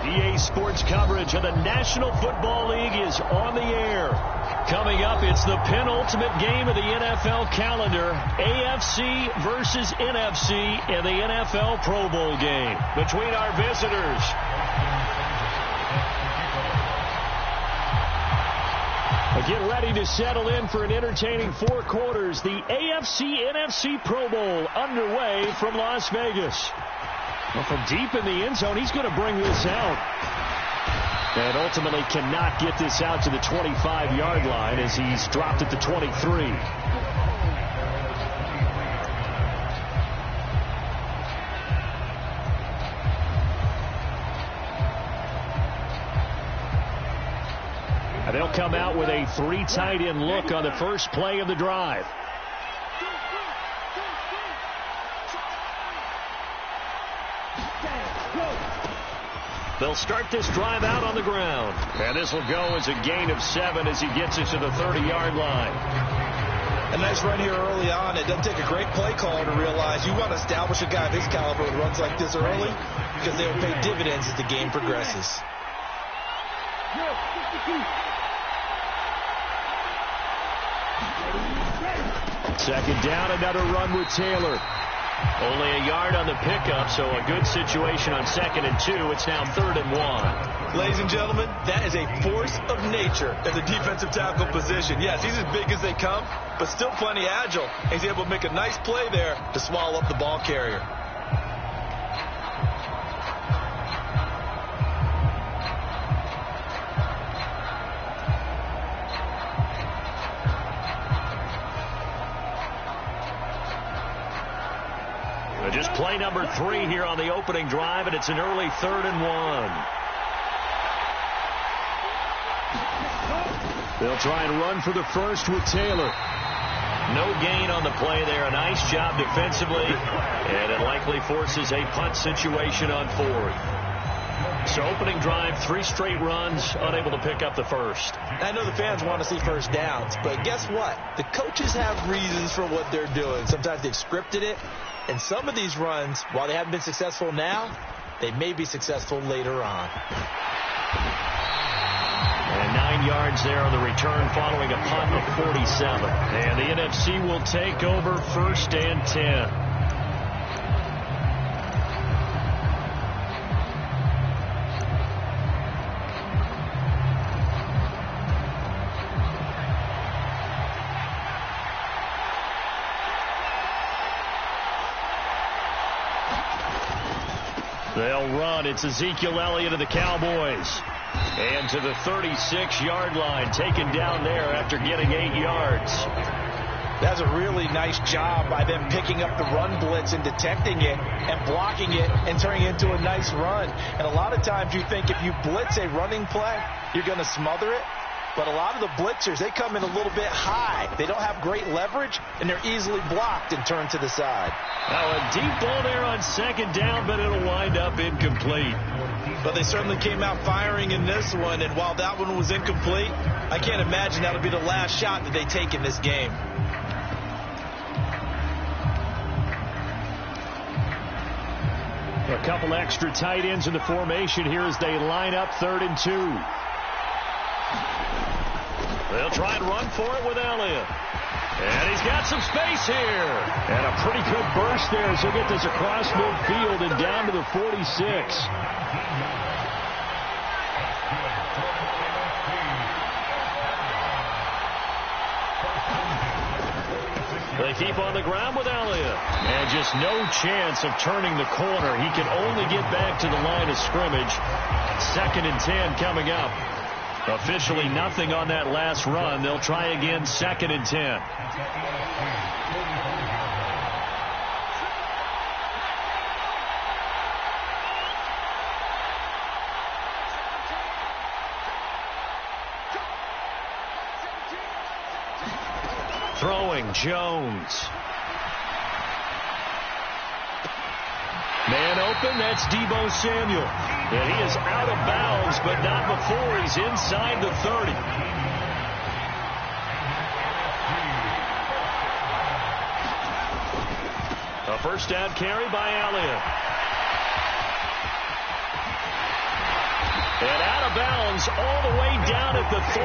EA Sports coverage of the National Football League is on the air. Coming up, it's the penultimate game of the NFL calendar, AFC versus NFC in the NFL Pro Bowl game between our visitors. Get ready to settle in for an entertaining 4 quarters. The AFC-NFC Pro Bowl underway from Las Vegas. Well, from deep in the end zone, he's going to bring this out. And ultimately cannot get this out to the 25-yard line as he's dropped at the 23. And they'll come out with a 3 tight end look on the first play of the drive. They'll start this drive out on the ground. And this will go as a gain of 7 as he gets it to the 30-yard line. A nice run here early on. It doesn't take a great play caller to realize you want to establish a guy of his caliber who runs like this early because they will pay dividends as the game progresses. Second down, another run with Taylor. Only a yard on the pickup, so a good situation on 2nd and 2. It's now 3rd and 1. Ladies and gentlemen, that is a force of nature at the defensive tackle position. Yes, he's as big as they come, but still plenty agile. He's able to make a nice play there to swallow up the ball carrier. Just play number 3 here on the opening drive, and it's an early 3rd and 1. They'll try and run for the first with Taylor. No gain on the play there. A nice job defensively, and it likely forces a punt situation on 4th. So opening drive, 3 straight runs, unable to pick up the first. I know the fans want to see first downs, but guess what? The coaches have reasons for what they're doing. Sometimes they've scripted it. And some of these runs, while they haven't been successful now, they may be successful later on. And 9 yards there on the return following a punt of 47. And the NFC will take over 1st and 10. They'll run. It's Ezekiel Elliott of the Cowboys. And to the 36-yard line, taken down there after getting 8 yards. That's a really nice job by them picking up the run blitz and detecting it and blocking it and turning it into a nice run. And a lot of times you think if you blitz a running play, you're going to smother it. But a lot of the blitzers, they come in a little bit high. They don't have great leverage, and they're easily blocked and turned to the side. Now a deep ball there on 2nd down, but it'll wind up incomplete. But they certainly came out firing in this one, and while that one was incomplete, I can't imagine that'll be the last shot that they take in this game. A couple extra tight ends in the formation here as they line up 3rd and 2. They'll try and run for it with Elliott. And he's got some space here. And a pretty good burst there as he'll get this across midfield and down to the 46. They keep on the ground with Elliott. And just no chance of turning the corner. He can only get back to the line of scrimmage. 2nd and 10 coming up. Officially nothing on that last run. They'll try again, 2nd and 10. Throwing, Jones. Man open, that's Deebo Samuel. And he is out of bounds, but not before he's inside the 30. A first down carry by Elliott. And out of bounds all the way down at the 3.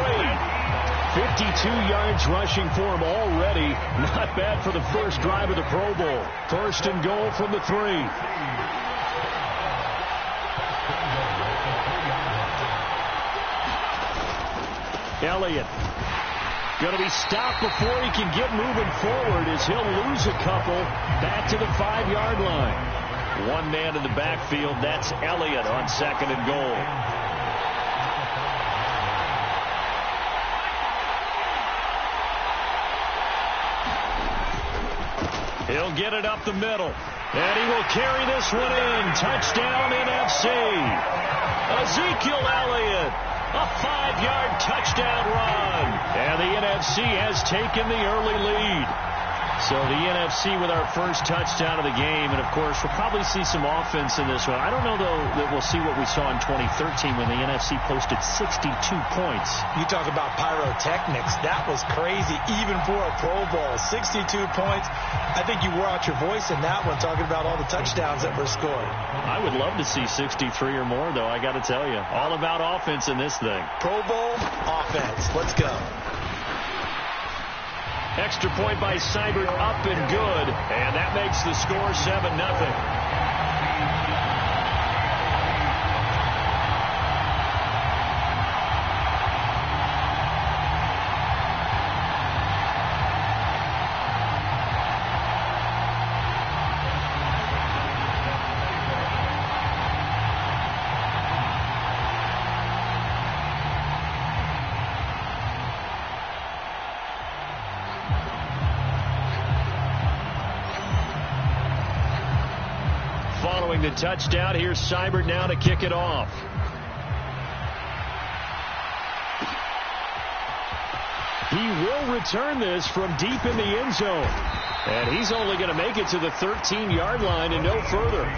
52 yards rushing for him already. Not bad for the first drive of the Pro Bowl. First and goal from the 3. Elliott going to be stopped before he can get moving forward as he'll lose a couple back to the 5-yard line. One man in the backfield. That's Elliott on second and goal. He'll get it up the middle. And he will carry this one in. Touchdown NFC. Ezekiel Elliott. A 5-yard touchdown run. And the NFC has taken the early lead. So the NFC with our first touchdown of the game. And, of course, we'll probably see some offense in this one. I don't know, though, that we'll see what we saw in 2013 when the NFC posted 62 points. You talk about pyrotechnics. That was crazy, even for a Pro Bowl. 62 points. I think you wore out your voice in that one, talking about all the touchdowns that were scored. I would love to see 63 or more, though, I got to tell you. All about offense in this thing. Pro Bowl offense. Let's go. Extra point by Seibert, up and good. And that makes the score 7-0. Following the touchdown, here's Seibert now to kick it off. He will return this from deep in the end zone. And he's only going to make it to the 13-yard line and no further.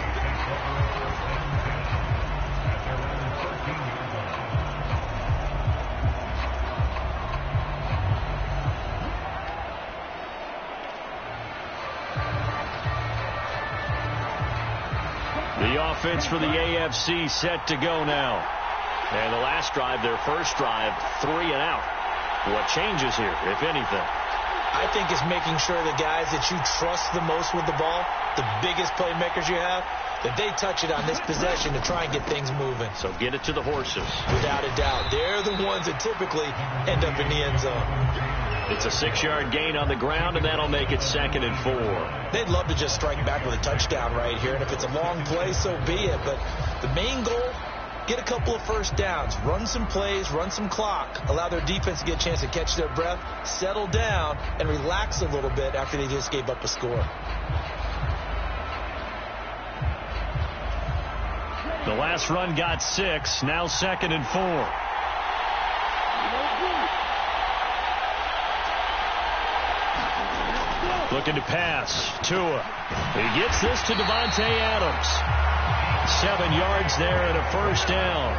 The offense for the AFC set to go now. And the last drive, their first drive, 3 and out. What changes here, if anything? I think it's making sure the guys that you trust the most with the ball, the biggest playmakers you have, that they touch it on this possession to try and get things moving. So get it to the horses. Without a doubt. They're the ones that typically end up in the end zone. It's a 6-yard gain on the ground, and that'll make it 2nd and 4. They'd love to just strike back with a touchdown right here, and if it's a long play, so be it. But the main goal, get a couple of first downs, run some plays, run some clock, allow their defense to get a chance to catch their breath, settle down, and relax a little bit after they just gave up a score. The last run got 6, now 2nd and 4. Looking to pass. Tua. He gets this to Devontae Adams. 7 yards there and a first down.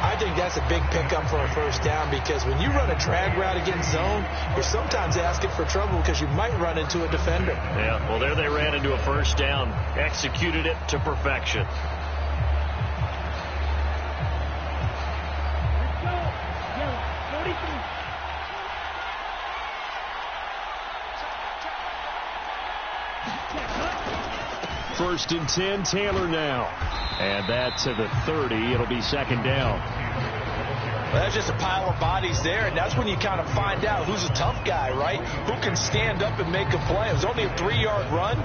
I think that's a big pickup for a first down because when you run a drag route against zone, you're sometimes asking for trouble because you might run into a defender. Yeah, well, there they ran into a first down. Executed it to perfection. First and 10, Taylor now. And that to the 30. It'll be 2nd down. Well, that's just a pile of bodies there, and that's when you kind of find out who's a tough guy, right? Who can stand up and make a play. It was only a 3-yard run,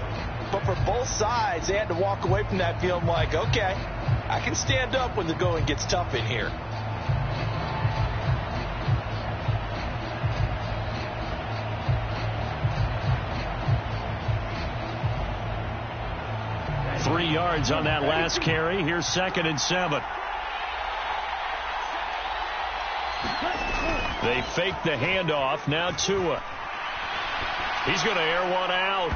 but for both sides, they had to walk away from that feeling like, okay, I can stand up when the going gets tough in here. Three yards on that last carry. Here's 2nd and 7. They fake the handoff. Now Tua. He's going to air one out.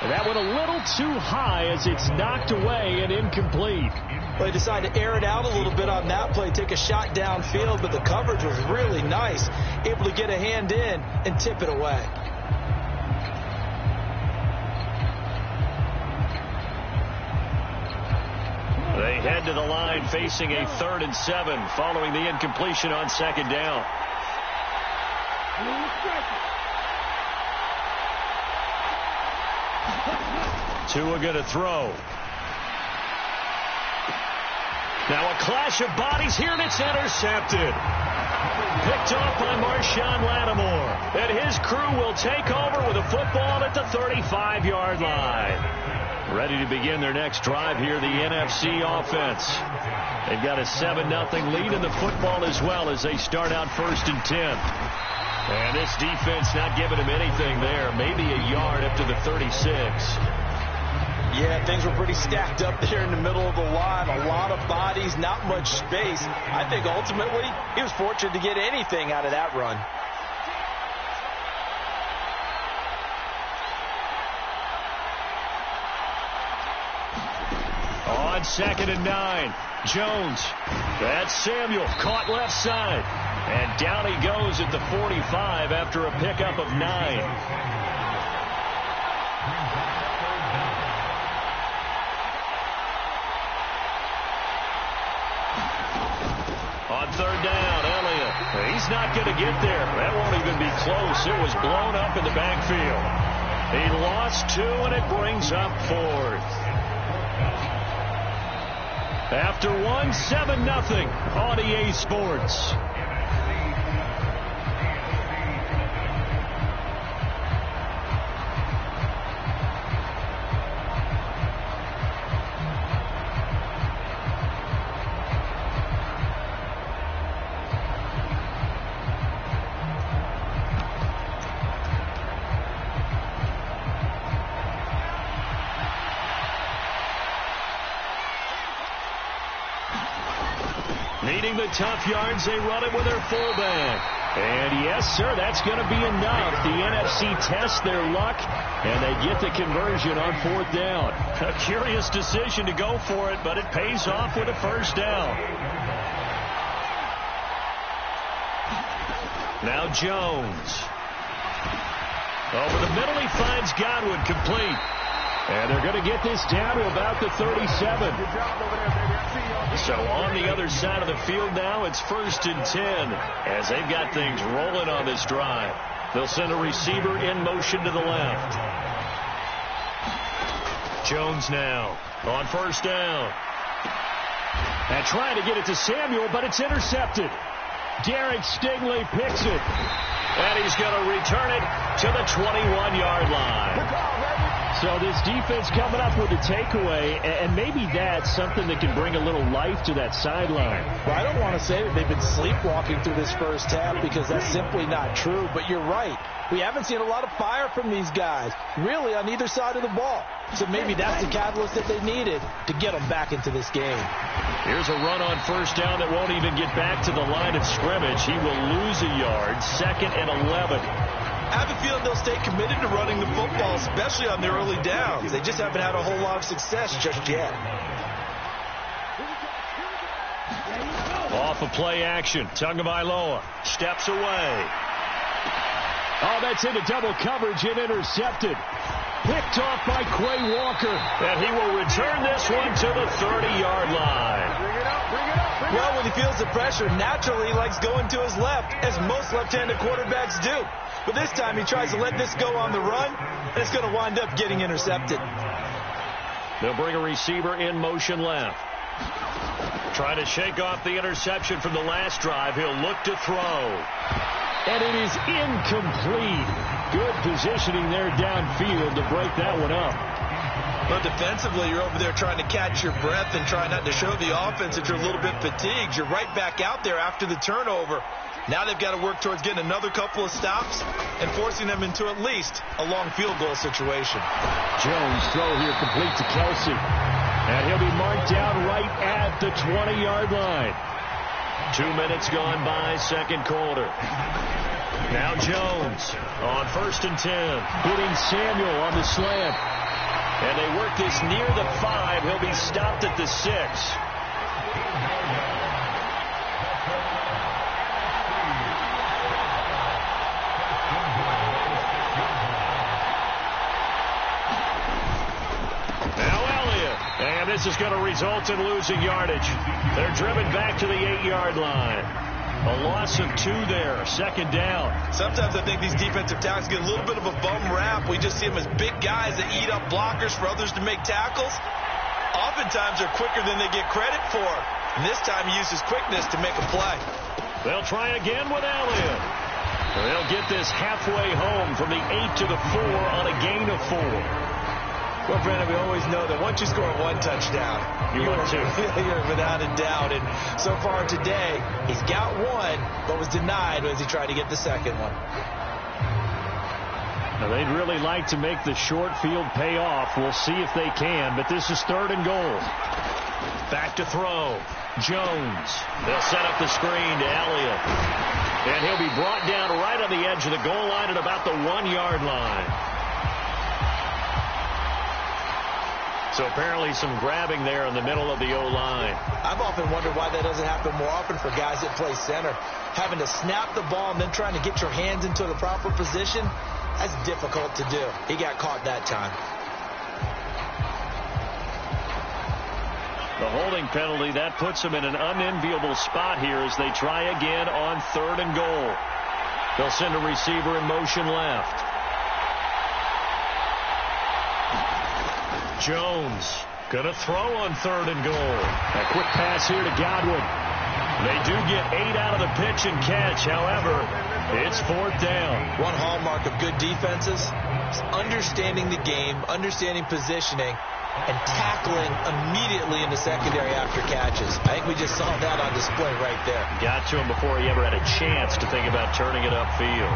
That went a little too high as it's knocked away and incomplete. Well, they decided to air it out a little bit on that play, take a shot downfield, but the coverage was really nice. Able to get a hand in and tip it away. They head head to the line facing a 3rd and 7 following the incompletion on 2nd down. Tua going to throw. Now a clash of bodies here, and it's intercepted. Picked off by Marshawn Lattimore. And his crew will take over with a football at the 35-yard line. Ready to begin their next drive here, the NFC offense. They've got a 7-0 lead in the football as well as they start out 1st and 10. And this defense not giving him anything there. Maybe a yard up to the 36. Yeah, things were pretty stacked up there in the middle of the line. A lot of bodies, not much space. I think ultimately he was fortunate to get anything out of that run. On 2nd and 9, Jones. That's Samuel, caught left side. And down he goes at the 45 after a pickup of 9. On 3rd down, Elliott. He's not going to get there. That won't even be close. It was blown up in the backfield. He lost 2, and it brings up 4th. After 7-0 on EA Sports. Needing the tough yards, they run it with their fullback. And yes, sir, that's going to be enough. The NFC tests their luck, and they get the conversion on 4th down. A curious decision to go for it, but it pays off with a 1st down. Now Jones. Over the middle, he finds Godwin complete. And they're going to get this down to about the 37. So on the other side of the field now, it's 1st and 10 as they've got things rolling on this drive. They'll send a receiver in motion to the left. Jones now on 1st down. And trying to get it to Samuel, but it's intercepted. Derek Stingley picks it. And he's going to return it to the 21-yard line. So this defense coming up with a takeaway, and maybe that's something that can bring a little life to that sideline. Well, I don't want to say that they've been sleepwalking through this first half because that's simply not true, but you're right. We haven't seen a lot of fire from these guys, really, on either side of the ball. So maybe that's the catalyst that they needed to get them back into this game. Here's a run on 1st down that won't even get back to the line of scrimmage. He will lose a yard, 2nd and 11. I have a feeling they'll stay committed to running the football, especially on their early downs. They just haven't had a whole lot of success just yet. Off of play action, Tagovailoa steps away. Oh, that's into double coverage and intercepted. Picked off by Quay Walker. And he will return this one to the 30-yard line. Well, when he feels the pressure, naturally he likes going to his left, as most left-handed quarterbacks do. But this time he tries to let this go on the run, and it's going to wind up getting intercepted. They'll bring a receiver in motion left. Trying to shake off the interception from the last drive. He'll look to throw. And it is incomplete. Good positioning there downfield to break that one up. But defensively, you're over there trying to catch your breath and try not to show the offense that you're a little bit fatigued. You're right back out there after the turnover. Now they've got to work towards getting another couple of stops and forcing them into at least a long field goal situation. Jones throw here complete to Kelsey. And he'll be marked down right at the 20-yard line. 2 minutes gone by, second quarter. Now Jones on 1st and 10. Hitting Samuel on the slant. And they work this near the 5. He'll be stopped at the 6. Now Elliott. And this This is going to result in losing yardage. They're driven back to the 8-yard line. A loss of 2 there, second down. Sometimes I think these defensive tackles get a little bit of a bum rap. We just see them as big guys that eat up blockers for others to make tackles. Oftentimes they're quicker than they get credit for. And this time he uses quickness to make a play. They'll try again with Elliott. They'll get this halfway home from the 8 to the 4 on a gain of 4. Well, Brandon, we always know that once you score 1 touchdown, you're without a doubt. And so far today, he's got 1, but was denied as he tried to get the second one. Now, they'd really like to make the short field pay off. We'll see if they can, but this is 3rd and goal. Back to throw. Jones. They'll set up the screen to Elliott. And he'll be brought down right on the edge of the goal line at about the 1-yard line. So apparently some grabbing there in the middle of the O-line. I've often wondered why that doesn't happen more often for guys that play center. Having to snap the ball and then trying to get your hands into the proper position, that's difficult to do. He got caught that time. The holding penalty, that puts them in an unenviable spot here as they try again on 3rd and goal. They'll send a receiver in motion left. Jones going to throw on 3rd and goal. A quick pass here to Godwin. They do get 8 out of the pitch and catch. However, it's 4th down. One hallmark of good defenses is understanding the game, understanding positioning, and tackling immediately in the secondary after catches. I think we just saw that on display right there. Got to him before he ever had a chance to think about turning it upfield.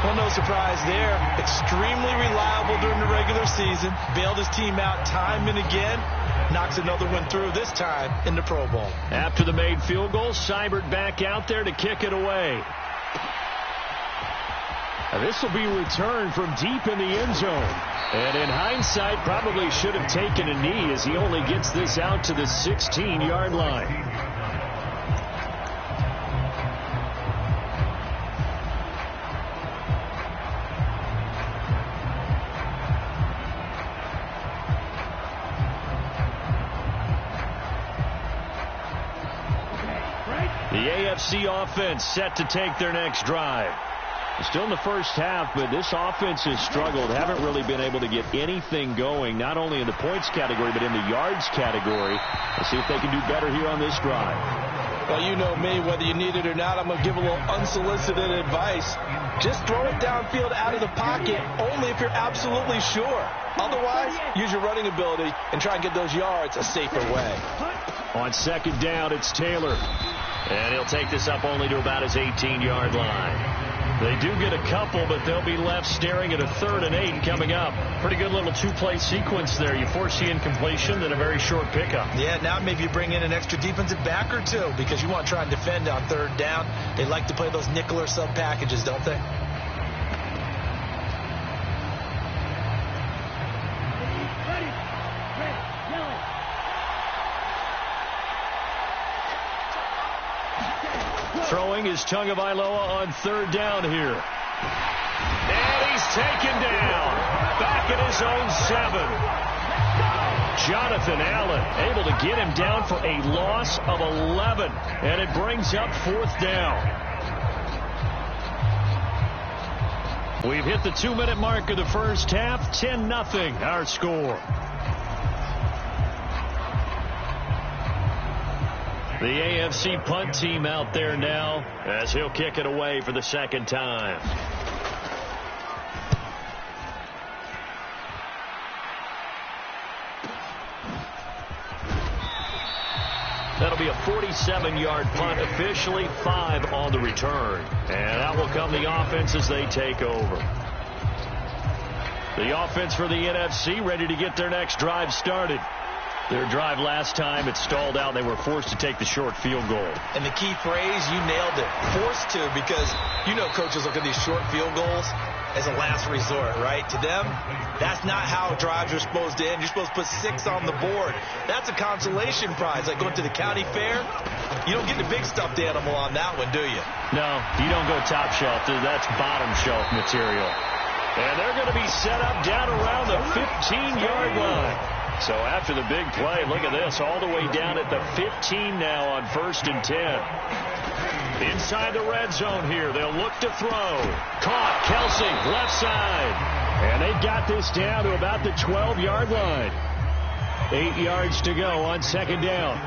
Well, no surprise there. Extremely reliable during the regular season. Bailed his team out time and again. Knocks another one through, this time in the Pro Bowl. After the made field goal, Seibert back out there to kick it away. Now, this will be returned from deep in the end zone. And in hindsight, probably should have taken a knee as he only gets this out to the 16-yard line. The AFC offense set to take their next drive. Still in the first half, but this offense has struggled. Haven't really been able to get anything going, not only in the points category, but in the yards category. Let's see if they can do better here on this drive. Well, you know me, whether you need it or not, I'm going to give a little unsolicited advice. Just throw it downfield out of the pocket, only if you're absolutely sure. Otherwise, use your running ability and try and get those yards a safer way. On 2nd down, it's Taylor. And he'll take this up only to about his 18-yard line. They do get a couple, but they'll be left staring at a 3rd and 8 coming up. Pretty good little 2-play sequence there. You force the incompletion, then a very short pickup. Yeah, now maybe you bring in an extra defensive back or two because you want to try and defend on 3rd down. They like to play those nickel or sub packages, don't they? Throwing is Tagovailoa on 3rd down here. And he's taken down. Back at his own 7. Jonathan Allen able to get him down for a loss of 11. And it brings up 4th down. We've hit the 2-minute mark of the first half. 10-0 our score. The AFC punt team out there now as he'll kick it away for the 2nd time. That'll be a 47-yard punt, officially 5 on the return. And out will come the offense as they take over. The offense for the NFC ready to get their next drive started. Their drive last time, it stalled out. They were forced to take the short field goal. And the key phrase, you nailed it. Forced to, because you know coaches look at these short field goals as a last resort, right? To them, that's not how drives are supposed to end. You're supposed to put 6 on the board. That's a consolation prize. Like going to the county fair, you don't get the big stuffed animal on that one, do you? No, you don't go top shelf. That's bottom shelf material. And they're going to be set up down around the 15-yard line. So after the big play, look at this, all the way down at the 15 now on 1st and 10. Inside the red zone here, they'll look to throw. Caught, Kelsey, left side. And they've got this down to about the 12-yard line. 8 yards to go on 2nd down.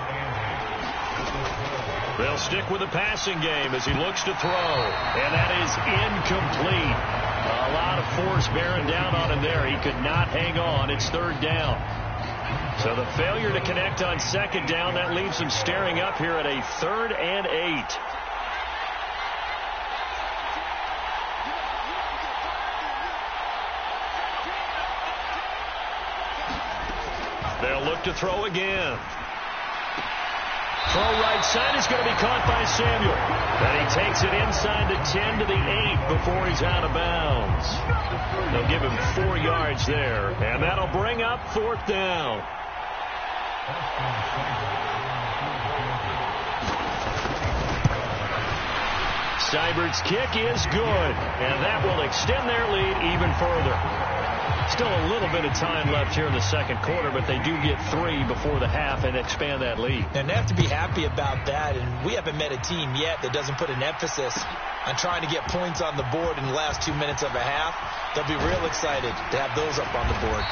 They'll stick with the passing game as he looks to throw. And that is incomplete. A lot of force bearing down on him there. He could not hang on. It's 3rd down. So the failure to connect on 2nd down, that leaves him staring up here at a 3rd and 8. They'll look to throw again. Throw right side is going to be caught by Samuel. And he takes it inside the 10 to the 8 before he's out of bounds. They'll give him 4 yards there. And that'll bring up 4th down. Steibert's kick is good. And that will extend their lead even further. Still a little bit of time left here in the 2nd quarter, but they do get 3 before the half and expand that lead. And they have to be happy about that, and we haven't met a team yet that doesn't put an emphasis on trying to get points on the board in the last 2 minutes of a half. They'll be real excited to have those up on the board.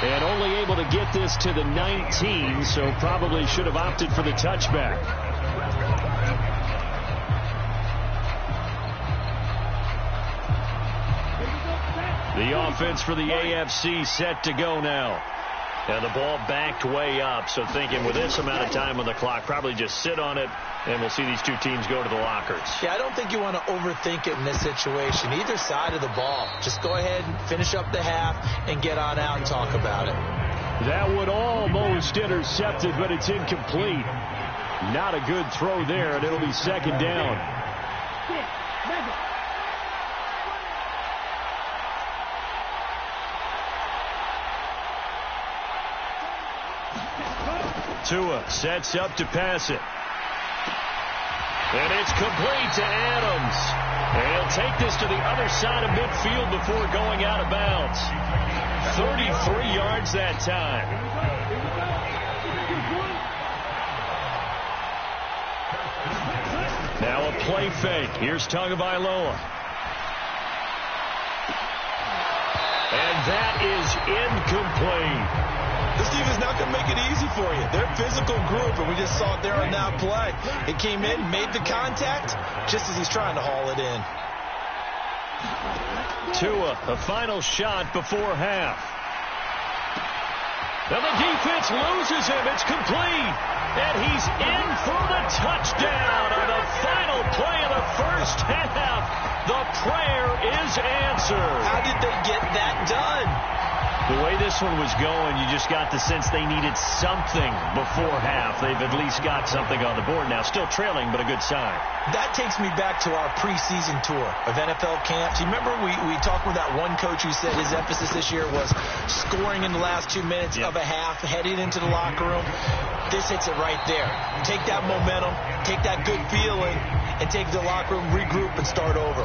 And only able to get this to the 19, so probably should have opted for the touchback. The offense for the AFC set to go now. And the ball backed way up, so thinking with this amount of time on the clock, probably just sit on it, and we'll see these two teams go to the lockers. Yeah, I don't think you want to overthink it in this situation. Either side of the ball. Just go ahead and finish up the half and get on out and talk about it. That would almost intercepted, but it's incomplete. Not a good throw there, and it'll be 2nd down. Tua sets up to pass it. And it's complete to Adams. And he'll take this to the other side of midfield before going out of bounds. 33 yards that time. Now a play fake. Here's Tagovailoa. And that is incomplete. This team is not going to make it easy for you. They're a physical group, and we just saw it there on that play. It came in, made the contact, just as he's trying to haul it in. Tua, a final shot before half. And the defense loses him. It's complete. And he's in for the touchdown on the final play of the first half. The prayer is answered. How did they get that done? The way this one was going, you just got the sense they needed something before half. They've at least got something on the board now. Still trailing, but a good sign. That takes me back to our preseason tour of NFL camps. You remember we talked with that one coach who said his emphasis this year was scoring in the last 2 minutes of a half, heading into the locker room. This hits it right there. Take that momentum, take that good feeling, and take the locker room, regroup, and start over.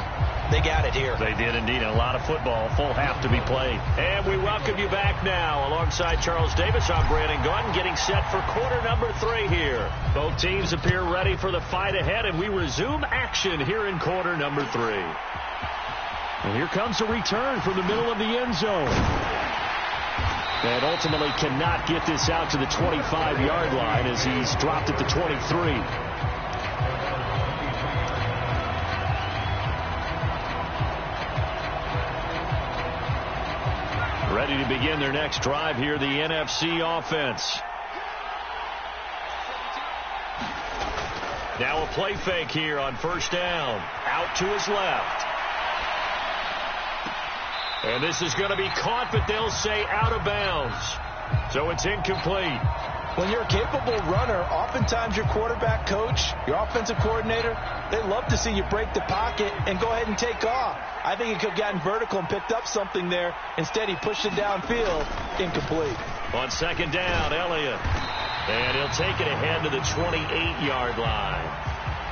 They got it here. They did indeed. A lot of football, full half to be played. And we welcome you back now. Alongside Charles Davis, I'm Brandon Gaudin, getting set for quarter number 3 here. Both teams appear ready for the fight ahead, and we resume action here in quarter number 3. And here comes a return from the middle of the end zone. And ultimately cannot get this out to the 25-yard line as he's dropped at the 23. Ready to begin their next drive here, the NFC offense. Now a play fake here on 1st down. Out to his left. And this is going to be caught, but they'll say out of bounds. So it's incomplete. When you're a capable runner, oftentimes your quarterback coach, your offensive coordinator, they love to see you break the pocket and go ahead and take off. I think he could have gotten vertical and picked up something there. Instead, he pushed it downfield. Incomplete. On 2nd down, Elliott. And he'll take it ahead to the 28-yard line.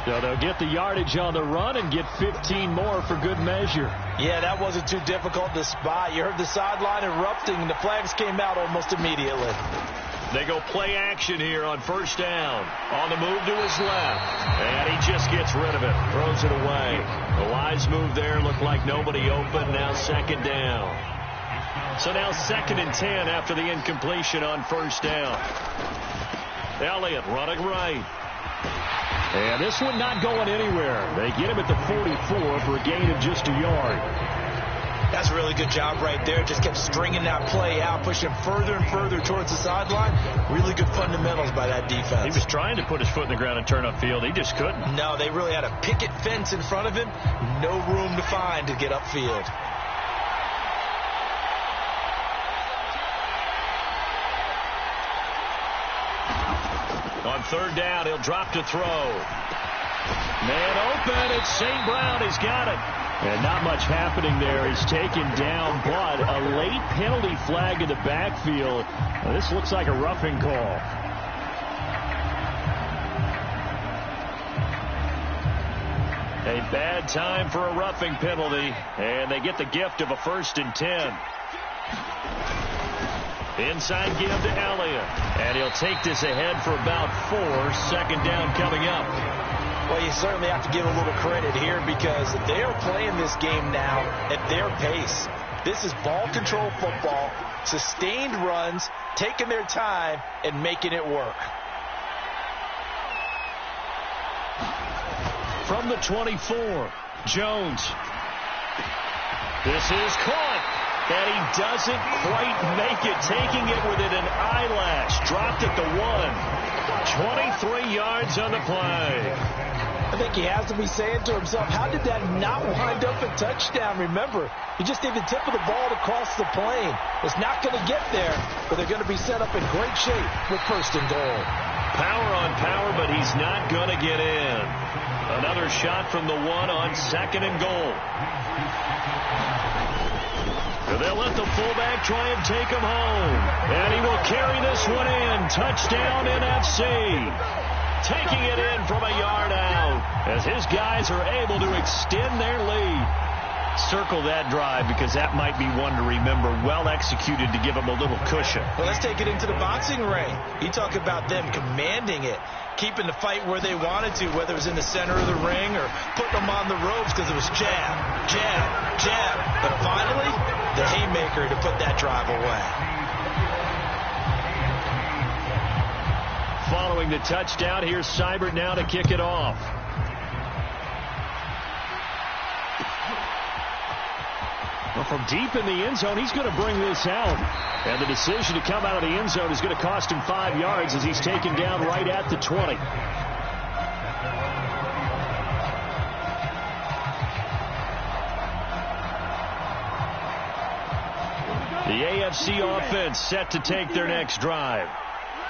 So they'll get the yardage on the run and get 15 more for good measure. Yeah, that wasn't too difficult to spot. You heard the sideline erupting, and the flags came out almost immediately. They go play action here on first down. On the move to his left. And he just gets rid of it. Throws it away. The wise move there. Looked like nobody open. Now second down. So now 2nd and 10 after the incompletion on first down. Elliott running right. And this one not going anywhere. They get him at the 44 for a gain of just a yard. That's a really good job right there. Just kept stringing that play out, pushing further and further towards the sideline. Really good fundamentals by that defense. He was trying to put his foot in the ground and turn upfield. He just couldn't. No, they really had a picket fence in front of him. No room to find to get upfield. On third down, he'll drop to throw. Man open. It's St. Brown. He's got it. And not much happening there. He's taken down, but a late penalty flag in the backfield. Now, this looks like a roughing call. A bad time for a roughing penalty, and they get the gift of a 1st and 10. Inside give to Elliott, and he'll take this ahead for about 4. 2nd down coming up. Well, you certainly have to give a little credit here because they are playing this game now at their pace. This is ball control football, sustained runs, taking their time, and making it work. From the 24, Jones. This is caught, and he doesn't quite make it, taking it within an eyelash. Dropped at the 1. 23 yards on the play. I think he has to be saying to himself, how did that not wind up a touchdown? Remember, you just need the tip of the ball to cross the plane. It's not going to get there, but they're going to be set up in great shape with 1st and goal. Power on power, but he's not going to get in. Another shot from the 1 on 2nd and goal. They'll let the fullback try and take him home. And he will carry this one in. Touchdown NFC. Taking it in from a yard out as his guys are able to extend their lead. Circle that drive because that might be one to remember. Well executed to give them a little cushion. Well, let's take it into the boxing ring. You talk about them commanding it, keeping the fight where they wanted to, whether it was in the center of the ring or putting them on the ropes because it was jab, jab, jab. But finally, the haymaker to put that drive away. Following the touchdown, here's Seibert now to kick it off. Well, from deep in the end zone, he's going to bring this out. And the decision to come out of the end zone is going to cost him 5 yards as he's taken down right at the 20. The AFC offense set to take their next drive.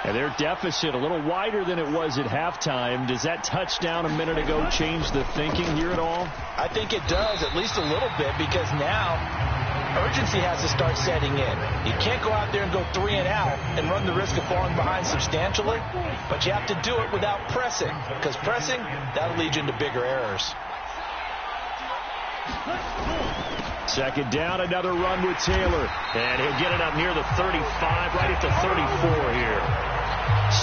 And their deficit a little wider than it was at halftime. Does that touchdown a minute ago change the thinking here at all? I think it does, at least a little bit, because now urgency has to start setting in. You can't go out there and go 3 and out and run the risk of falling behind substantially, but you have to do it without pressing, because pressing, that'll lead you into bigger errors. 2nd down, another run with Taylor. And he'll get it up near the 35, right at the 34 here.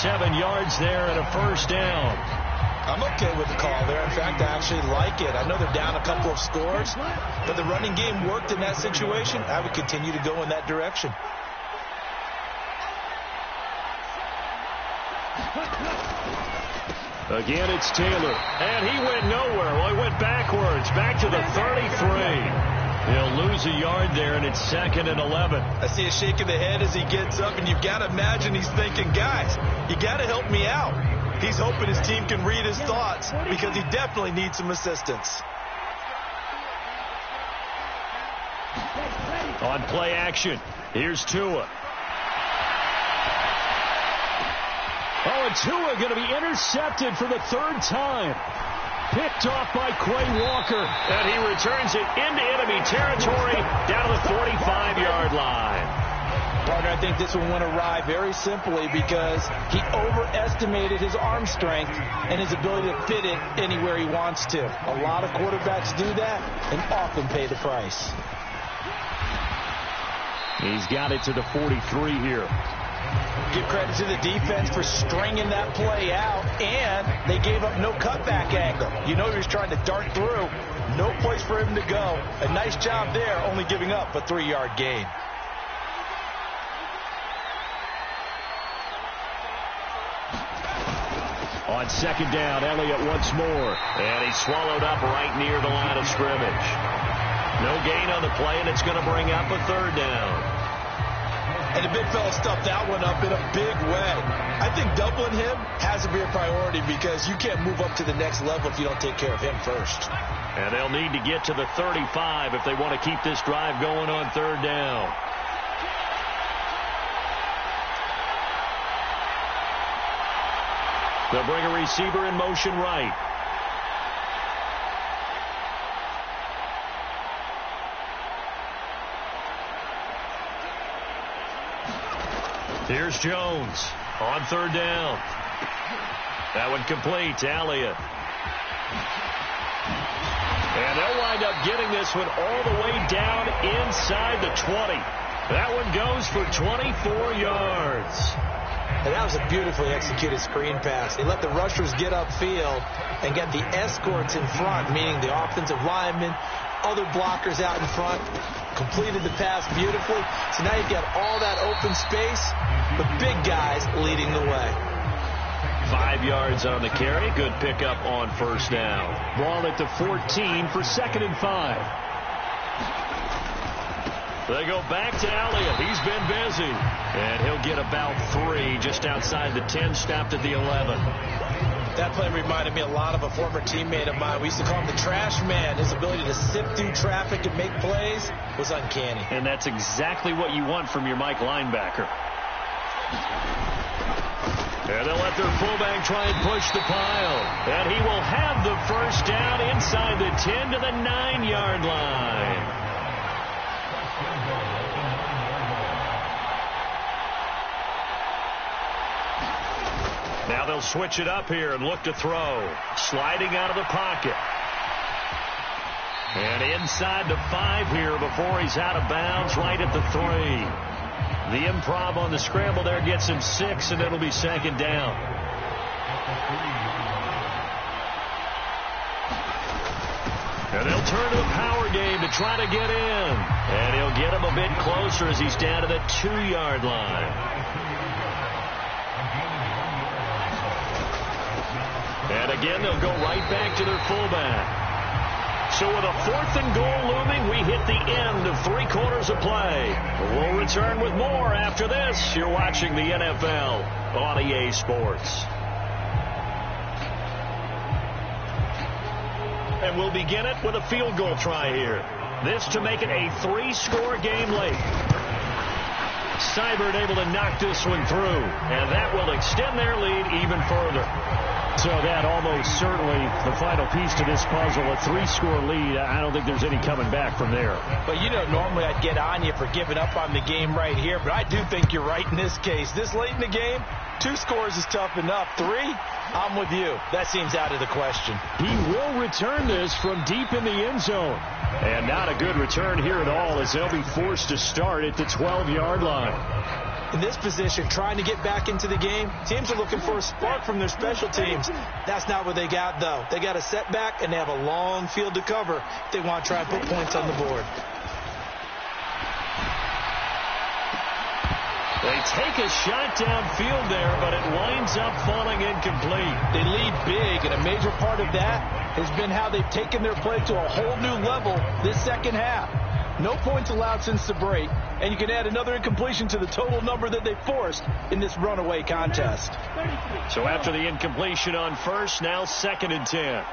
7 yards there and a 1st down. I'm okay with the call there. In fact, I actually like it. I know they're down a couple of scores, but the running game worked in that situation. I would continue to go in that direction. Again, it's Taylor. And he went nowhere. Well, he went backwards, back to the 33. He'll lose a yard there, and it's 2nd and 11. I see a shake of the head as he gets up, and you've got to imagine he's thinking, guys, you got to help me out. He's hoping his team can read his thoughts because he definitely needs some assistance. On play action, here's Tua. Oh, and Tua going to be intercepted for the 3rd time. Picked off by Quay Walker. And he returns it into enemy territory down to the 45-yard line. Partner, I think this one went awry very simply because he overestimated his arm strength and his ability to fit it anywhere he wants to. A lot of quarterbacks do that and often pay the price. He's got it to the 43 here. Give credit to the defense for stringing that play out, and they gave up no cutback angle. You know he was trying to dart through. No place for him to go. A nice job there, only giving up a 3-yard gain. On second down, Elliott once more. And he's swallowed up right near the line of scrimmage. No gain on the play, and it's going to bring up a third down. And the big fella stuffed that one up in a big way. I think doubling him has to be a priority because you can't move up to the next level if you don't take care of him first. And they'll need to get to the 35 if they want to keep this drive going on third down. They'll bring a receiver in motion right. Here's Jones on third down. That one complete to Elliott. And they'll wind up getting this one all the way down inside the 20. That one goes for 24 yards. And that was a beautifully executed screen pass. They let the rushers get upfield and get the escorts in front, meaning the offensive linemen, other blockers out in front, completed the pass beautifully. So now you've got all that open space, but big guys leading the way. 5 yards on the carry. Good pickup on first down. Ball at the 14 for 2nd and 5. They go back to Elliott. He's been busy. And he'll get about 3 just outside the 10, stopped at the 11. That play reminded me a lot of a former teammate of mine. We used to call him the trash man. His ability to sift through traffic and make plays was uncanny. And that's exactly what you want from your Mike linebacker. And they'll let their fullback try and push the pile. And he will have the first down inside the 10 to the 9-yard line. Now they'll switch it up here and look to throw. Sliding out of the pocket. And inside the 5 here before he's out of bounds right at the 3. The improv on the scramble there gets him 6, and it'll be 2nd down. And they'll turn to the power game to try to get in. And he'll get him a bit closer as he's down to the 2-yard line. And again, they'll go right back to their fullback. So with a 4th and goal looming, we hit the end of 3 quarters of play. We'll return with more after this. You're watching the NFL on EA Sports. And we'll begin it with a field goal try here. This to make it a 3-score game late. Seibert able to knock this one through, and that will extend their lead even further. So that almost certainly the final piece to this puzzle, a 3-score lead. I don't think there's any coming back from there. But, you know, normally I'd get on you for giving up on the game right here, but I do think you're right in this case. This late in the game, 2 scores is tough enough. 3, I'm with you. That seems out of the question. He will return this from deep in the end zone. And not a good return here at all as they'll be forced to start at the 12-yard line. In this position, trying to get back into the game, teams are looking for a spark from their special teams. That's not what they got, though. They got a setback, and they have a long field to cover if they want to try and put points on the board. They take a shot downfield there, but it winds up falling incomplete. They lead big, and a major part of that has been how they've taken their play to a whole new level this second half. No points allowed since the break, and you can add another incompletion to the total number that they forced in this runaway contest. So after the incompletion on first, now 2nd and 10.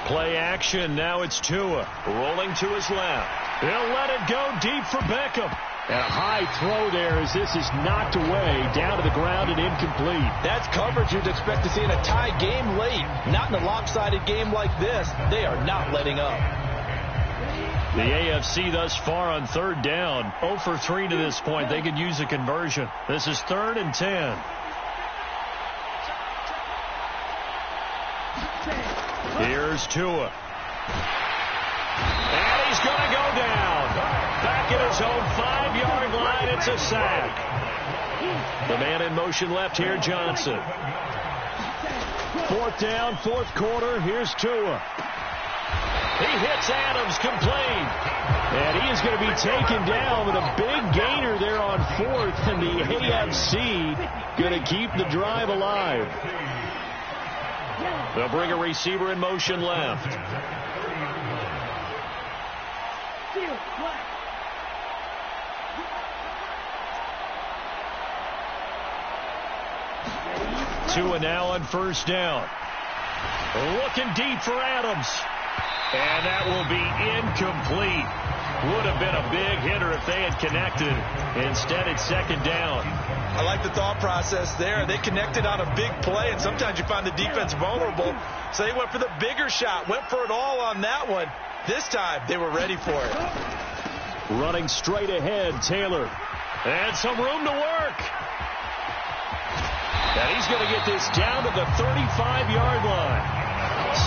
Play action. Now it's Tua rolling to his left. They'll let it go deep for Beckham. And a high throw there as this is knocked away down to the ground and incomplete. That's coverage you'd expect to see in a tie game late. Not in a lopsided game like this. They are not letting up. The AFC thus far on third down, 0 for 3 to this point. They could use a conversion. This is 3rd and 10. Here's Tua. And he's going to go down. Back at his own 5-yard line, it's a sack. The man in motion left here, Johnson. 4th down, 4th quarter. Here's Tua. He hits Adams, complete. And he is going to be taken down with a big gainer there on 4th. And the AFC going to keep the drive alive. They'll bring a receiver in motion left. Tua now on 1st down. Looking deep for Adams. And that will be incomplete. Would have been a big hitter if they had connected. Instead, it's 2nd down. I like the thought process there. They connected on a big play, and sometimes you find the defense vulnerable. So they went for the bigger shot, went for it all on that one. This time, they were ready for it. Running straight ahead, Taylor. And some room to work. And he's going to get this down to the 35-yard line.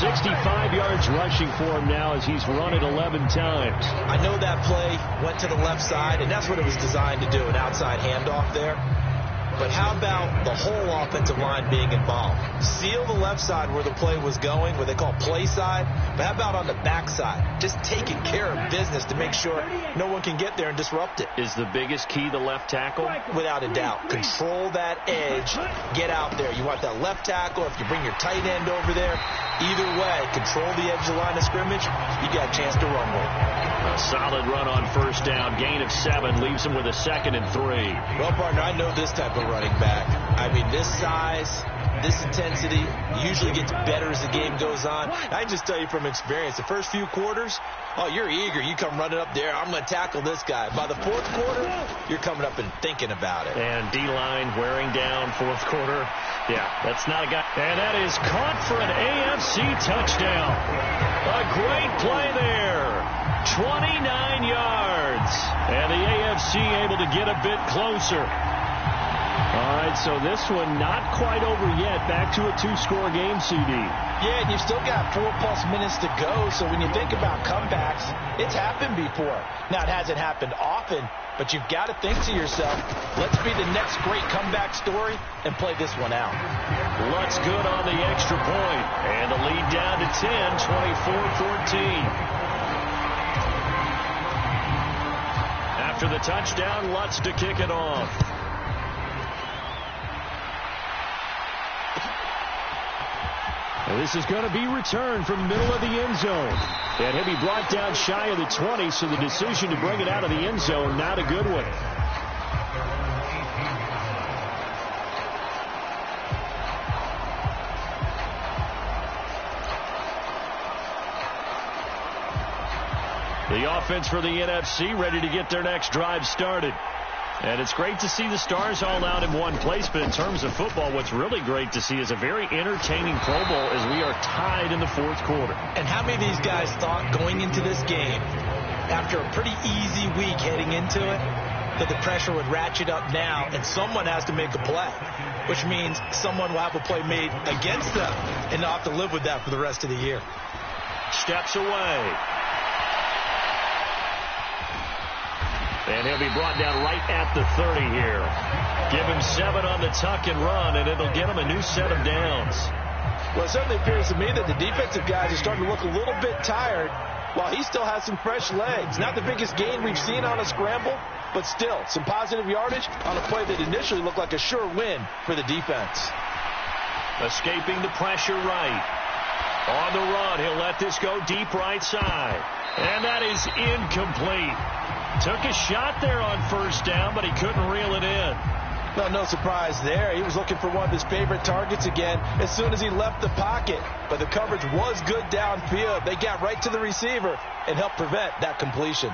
65 yards rushing for him now as he's run it 11 times. I know that play went to the left side, and that's what it was designed to do, an outside handoff there. But how about the whole offensive line being involved? Seal the left side where the play was going, what they call play side. But how about on the back side? Just taking care of business to make sure no one can get there and disrupt it. Is the biggest key the left tackle? Without a doubt. Control that edge. Get out there. You want that left tackle. If you bring your tight end over there, either way, control the edge of the line of scrimmage, you got a chance to run with. A solid run on 1st down. Gain of 7 leaves him with a 2nd and 3. Well, partner, I know this type of running back. I mean, this size, this intensity usually gets better as the game goes on. I can just tell you from experience, the first few quarters, oh, you're eager. You come running up there. I'm going to tackle this guy. By the 4th quarter, you're coming up and thinking about it. And D-line wearing down 4th quarter. Yeah, that's not a guy. And that is caught for an AFC touchdown. A great play there. 29 yards. And the AFC able to get a bit closer. All right, so this one not quite over yet. Back to a 2-score game, CD. Yeah, and you've still got 4+ minutes to go. So when you think about comebacks, it's happened before. Now, it hasn't happened often, but you've got to think to yourself, let's be the next great comeback story and play this one out. Lutz good on the extra point. And the lead down to 10, 24-14. After the touchdown, Lutz to kick it off. And this is going to be returned from the middle of the end zone. And he'll be brought down shy of the 20, so the decision to bring it out of the end zone, not a good one. The offense for the NFC ready to get their next drive started. And it's great to see the stars all out in one place, but in terms of football, what's really great to see is a very entertaining Pro Bowl as we are tied in the 4th quarter. And how many of these guys thought going into this game, after a pretty easy week heading into it, that the pressure would ratchet up now and someone has to make a play, which means someone will have a play made against them and not have to live with that for the rest of the year. Steps away. And he'll be brought down right at the 30 here. Give him 7 on the tuck and run, and it'll get him a new set of downs. Well, it certainly appears to me that the defensive guys are starting to look a little bit tired while he still has some fresh legs. Not the biggest gain we've seen on a scramble, but still some positive yardage on a play that initially looked like a sure win for the defense. Escaping the pressure right. On the run, he'll let this go deep right side. And that is incomplete. Took a shot there on 1st down, but he couldn't reel it in. Well, no surprise there. He was looking for one of his favorite targets again as soon as he left the pocket. But the coverage was good downfield. They got right to the receiver and helped prevent that completion.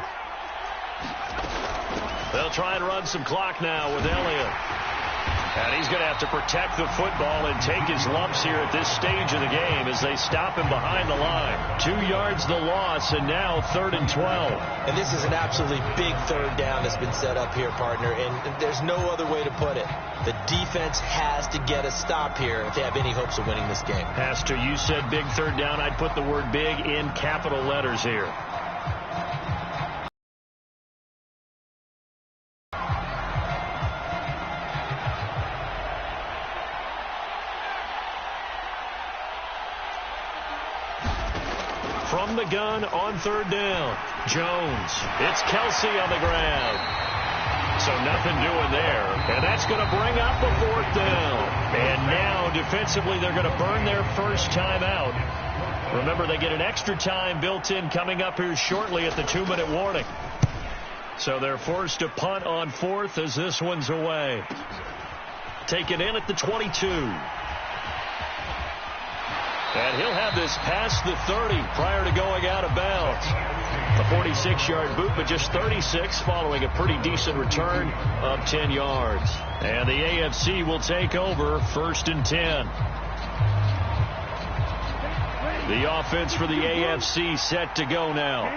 They'll try and run some clock now with Elliott. And he's going to have to protect the football and take his lumps here at this stage of the game as they stop him behind the line. 2 yards the loss, and now 3rd and 12. And this is an absolutely big third down that's been set up here, partner, and there's no other way to put it. The defense has to get a stop here if they have any hopes of winning this game. Has to. You said big third down. I'd put the word big in capital letters here. From the gun on 3rd down. Jones. It's Kelsey on the ground. So nothing doing there. And that's going to bring up the 4th down. And now defensively they're going to burn their first time out. Remember, they get an extra time built in coming up here shortly at the 2-minute warning. So they're forced to punt on 4th as this one's away. Taken in at the 22. And he'll have this past the 30 prior to going out of bounds. A 46-yard boot, but just 36 following a pretty decent return of 10 yards. And the AFC will take over 1st and 10. The offense for the AFC set to go now.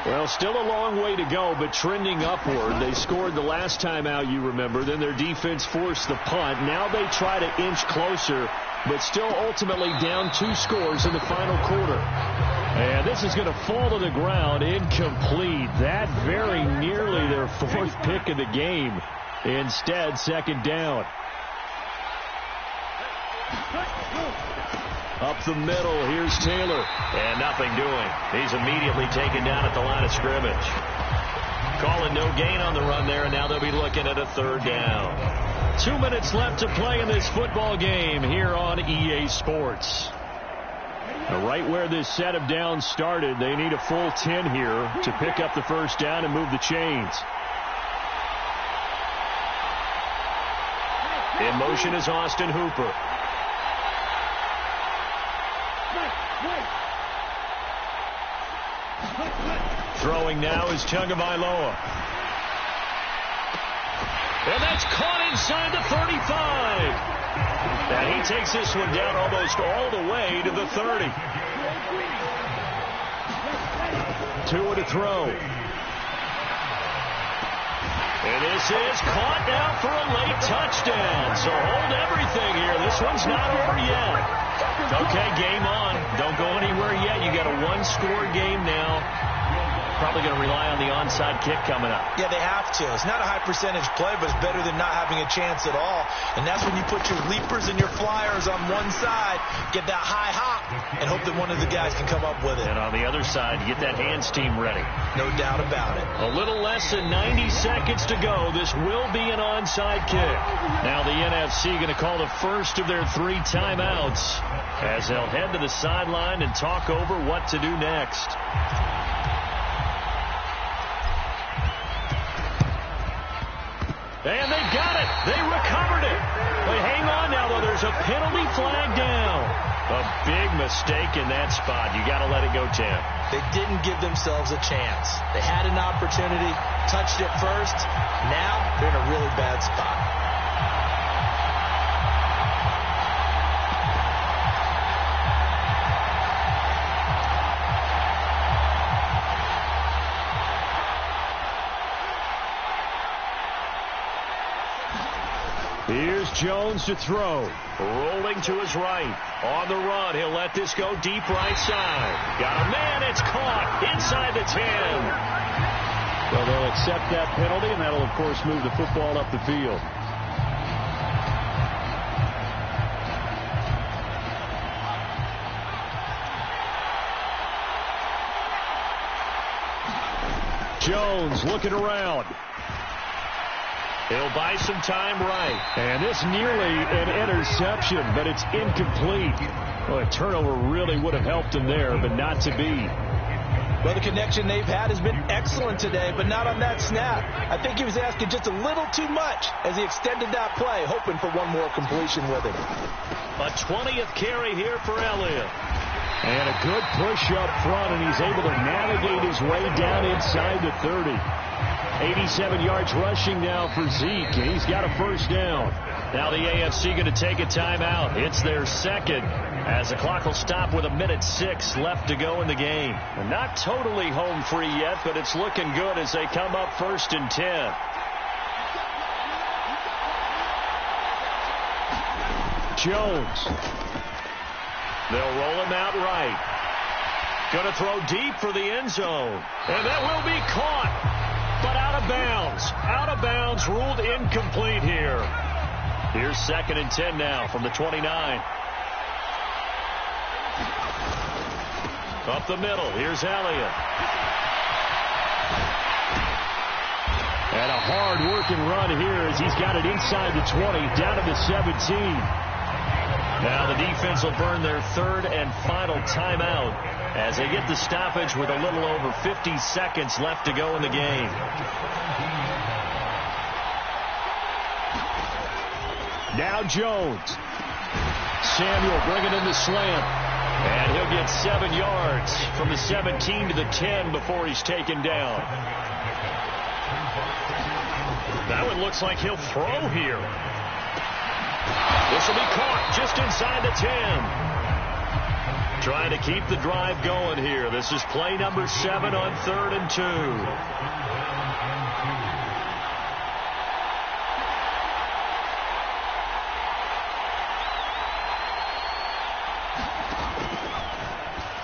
Well, still a long way to go, but trending upward. They scored the last time out, you remember. Then their defense forced the punt. Now they try to inch closer, but still ultimately down 2 scores in the final quarter. And this is going to fall to the ground, incomplete. That very nearly their 4th pick of the game. Instead, 2nd down. Up the middle, here's Taylor. And nothing doing. He's immediately taken down at the line of scrimmage. Calling no gain on the run there, and now they'll be looking at a 3rd down. 2 minutes left to play in this football game here on EA Sports. Now, right where this set of downs started, they need a full 10 here to pick up the first down and move the chains. In motion is Austin Hooper. Throwing now is Tagovailoa. And that's caught inside the 35. And he takes this one down almost all the way to the 30. Tua to throw. And this is caught now for a late touchdown. So hold everything here. This one's not over yet. Okay, game on. Don't go anywhere yet. You got a 1-score game now. Probably going to rely on the onside kick coming up. Yeah, they have to. It's not a high percentage play, but it's better than not having a chance at all. And that's when you put your leapers and your flyers on one side, get that high hop, and hope that one of the guys can come up with it. And on the other side, get that hands team ready. No doubt about it. A little less than 90 seconds to go. This will be an onside kick. Now the NFC going to call the first of their 3 timeouts as they'll head to the sideline and talk over what to do next. And they got it. They recovered it. But hang on now, though. There's a penalty flag down. A big mistake in that spot. You got to let it go, Tim. They didn't give themselves a chance. They had an opportunity, touched it first. Now they're in a really bad spot. Here's Jones to throw. Rolling to his right. On the run. He'll let this go deep right side. Got a man. It's caught inside the 10. Well, they'll accept that penalty, and that'll, of course, move the football up the field. Jones looking around. He'll buy some time right. And this nearly an interception, but it's incomplete. Well, a turnover really would have helped him there, but not to be. Well, the connection they've had has been excellent today, but not on that snap. I think he was asking just a little too much as he extended that play, hoping for one more completion with it. A 20th carry here for Elliott. And a good push up front, and he's able to navigate his way down inside the 30. 87 yards rushing now for Zeke. He's got a first down. Now the AFC going to take a timeout. It's their second, as the clock will stop with 1:06 left to go in the game. Not totally home free yet, but it's looking good as they come up 1st and 10. Jones. They'll roll him out right. Going to throw deep for the end zone. And that will be caught, but out of bounds. Out of bounds, ruled incomplete here. Here's 2nd and 10 now from the 29. Up the middle, here's Elliott. And a hard-working run here as he's got it inside the 20, down to the 17. Now the defense will burn their 3rd and final timeout as they get the stoppage with a little over 50 seconds left to go in the game. Now Jones. Samuel bringing in the slant. And he'll get 7 yards from the 17 to the 10 before he's taken down. That one looks like he'll throw here. This will be caught just inside the 10. Trying to keep the drive going here. This is play number 7 on 3rd and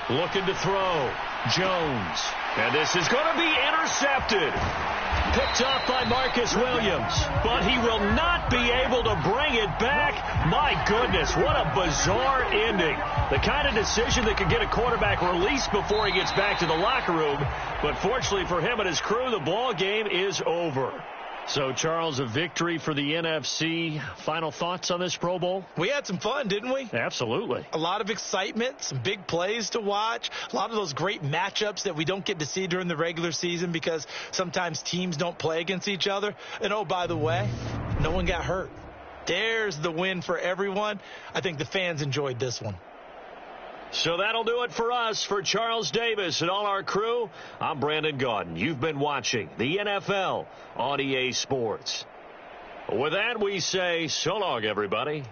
2. Looking to throw. Jones. And this is going to be intercepted. Picked off by Marcus Williams. But he will not be able to bring it back. My goodness, what a bizarre ending. The kind of decision that could get a quarterback released before he gets back to the locker room. But fortunately for him and his crew, the ball game is over. So, Charles, a victory for the NFC. Final thoughts on this Pro Bowl? We had some fun, didn't we? Absolutely. A lot of excitement, some big plays to watch, a lot of those great matchups that we don't get to see during the regular season because sometimes teams don't play against each other. And, oh, by the way, no one got hurt. There's the win for everyone. I think the fans enjoyed this one. So that'll do it for us. For Charles Davis and all our crew, I'm Brandon Gaudin. You've been watching the NFL on EA Sports. With that, we say so long, everybody.